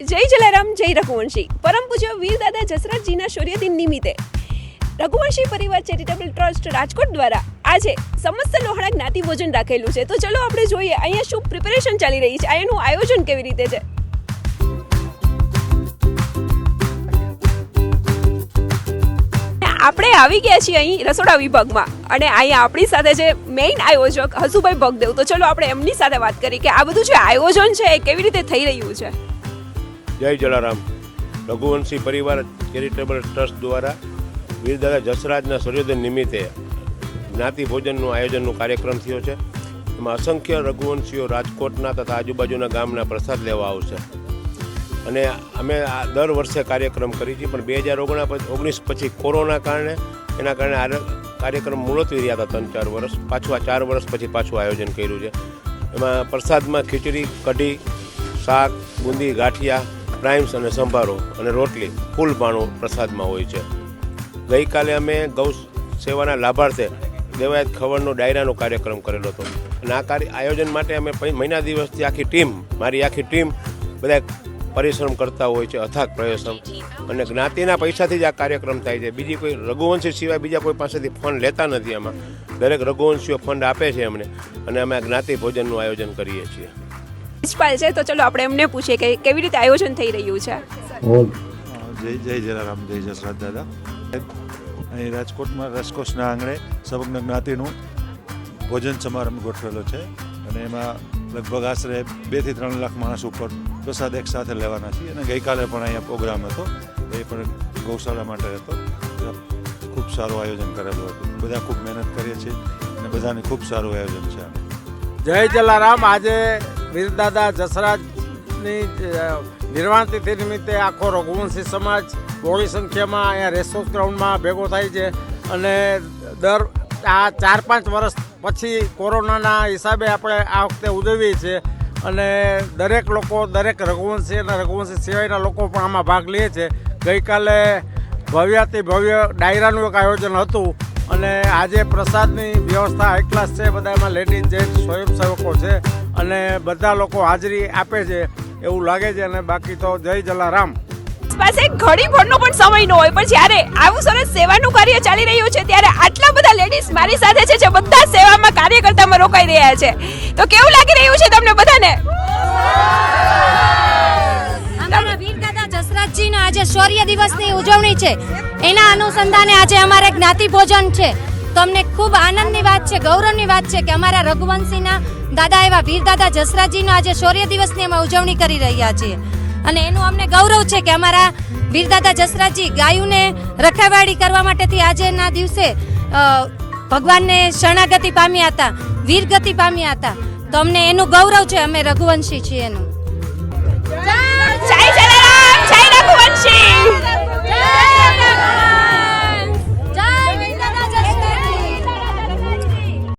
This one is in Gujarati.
જય જલારામ, જય રઘુવંશી. પરમ પૂજ્ય વીર દાદા જસરાજજીના શૌર્યદિન નિમિત્તે રઘુવંશી પરિવાર ચેરિટેબલ ટ્રસ્ટ રાજકોટ દ્વારા આજે સમસ્ત લોહાણા જ્ઞાતિ ભોજન રાખેલું છે. તો ચલો આપણે જોઈએ અહીંયા શું પ્રિપેરેશન ચાલી રહી છે, અહીંયાનું આયોજન કેવી રીતે છે. આપણે આવી ગયા છીએ અહીં રસોડા વિભાગમાં અને અહીંયા આપણી સાથે છે મેઇન આયોજક હસુભાઈ ભગદેવ. તો ચલો આપણે એમની સાથે વાત કરીએ કે આ બધું જે આયોજન છે એ કેવી રીતે થઈ રહ્યું છે. જય જલારામ. રઘુવંશી પરિવાર ચેરિટેબલ ટ્રસ્ટ દ્વારા વીર દાદા જસરાજના સૂર્યોદય નિમિત્તે જ્ઞાતિ ભોજનનું આયોજનનો કાર્યક્રમ થયો છે. એમાં અસંખ્ય રઘુવંશીઓ રાજકોટના તથા આજુબાજુના ગામના પ્રસાદ લેવા આવશે અને અમે આ દર વર્ષે કાર્યક્રમ કરી છીએ, પણ 2019 પછી કોરોના કારણે એના કારણે આ કાર્યક્રમ મુલતવી રહ્યા હતા 3-4 વર્ષ. પાછું આ 4 વર્ષ પછી પાછું આયોજન કર્યું છે. એમાં પ્રસાદમાં ખીચડી, કઢી, શાક, બુંદી, ગાંઠિયા, પ્રાઇમ્સ અને સંભારો અને રોટલી ફૂલ ભાણું પ્રસાદમાં હોય છે. ગઈકાલે અમે ગૌ સેવાના લાભાર્થે દેવાયત ખવડનો ડાયરાનો કાર્યક્રમ કરેલો હતો અને આ આયોજન માટે અમે મહિના દિવસથી મારી આખી ટીમ બધા પરિશ્રમ કરતા હોય છે, અથાગ પરિશ્રમ, અને જ્ઞાતિના પૈસાથી જ આ કાર્યક્રમ થાય છે. બીજી કોઈ રઘુવંશી સિવાય બીજા કોઈ પાસેથી ફંડ લેતા નથી. આમાં દરેક રઘુવંશીઓ ફંડ આપે છે અમને અને અમે આ જ્ઞાતિ ભોજનનું આયોજન કરીએ છીએ. છે તો ચલો આપણે એમને પૂછીએ કે કેવી રીતે આયોજન થઈ રહ્યું છે. જય જલારામ, જય જસરાજ દાદા. અહીં રાજકોટમાં રસકોસના આંગણે સમગ્ર જ્ઞાતિનું ભોજન સમારંભ ગોઠવેલો છે અને એમાં લગભગ આશરે 2 થી 3 લાખ માણસ ઉપર પ્રસાદ એક સાથે લેવાના છીએ. અને ગઈકાલે પણ અહીંયા પ્રોગ્રામ હતો, એ પણ ગૌશાળા માટે હતો. ખૂબ સારું આયોજન કરેલું હતું. બધા ખૂબ મહેનત કરીએ છીએ અને બધાને ખૂબ સારું આયોજન છે. જય જલારામ. આજે વીર દાદા જસરાજની નિર્વાણ તિથિ નિમિત્તે આખો રઘુવંશી સમાજ બહોળી સંખ્યામાં અહીંયા રેસકોર્સ ગ્રાઉન્ડમાં ભેગો થાય છે અને દર આ 4-5 વર્ષ પછી કોરોનાના હિસાબે આપણે આ વખતે ઉજવીએ છીએ અને દરેક લોકો, દરેક રઘુવંશી અને રઘુવંશી સિવાયના લોકો પણ આમાં ભાગ લે છે. ગઈકાલે ભવ્યાતિ ભવ્ય ડાયરાનું એક આયોજન હતું અને આજે પ્રસાદની વ્યવસ્થા હાઈ ક્લાસ છે. બધા એમાં લેડીઝ, જેન્ટ્સ, સ્વયંસેવકો છે અને બધા લોકો હાજરી આપે છે એવું લાગે છે. અને બાકી તો જય જલારામ. પાસે ઘડી ભરનો પણ સમય ન હોય, પણ જ્યારે આવું સરસ સેવાનું કાર્ય ચાલી રહ્યું છે ત્યારે આટલા બધા લેડીઝ મારી સાથે છે જે બધા સેવામાં કાર્યકર્તામાં રોકાઈ રહ્યા છે. તો કેવું લાગી રહ્યું છે તમને બધાને? અમારા વીર દાદા જસરાજજીનો આજે શૌર્ય દિવસની ઉજવણી છે, એના અનુસંધાને આજે અમારે જ્ઞાતિ ભોજન છે. તો અમને ખૂબ આનંદની વાત છે, ગૌરવની વાત છે કે અમારા રઘુવંશીના દાદા એવા વીર દાદા જસરાજજીનો આજે શૌર્ય દિવસની અમે ઉજવણી કરી રહ્યા છીએ અને એનું અમને ગૌરવ છે કે અમારા વીર દાદા જસરાજજી ગાયોને રખેવાળી કરવા માટેથી આજના દિવસે ભગવાનને શરણાગતિ પામ્યા હતા, વીરગતિ પામ્યા હતા. તો અમને એનું ગૌરવ છે, અમે રઘુવંશી છીએ એનું. જય જલારામ, જય રઘુવંશી.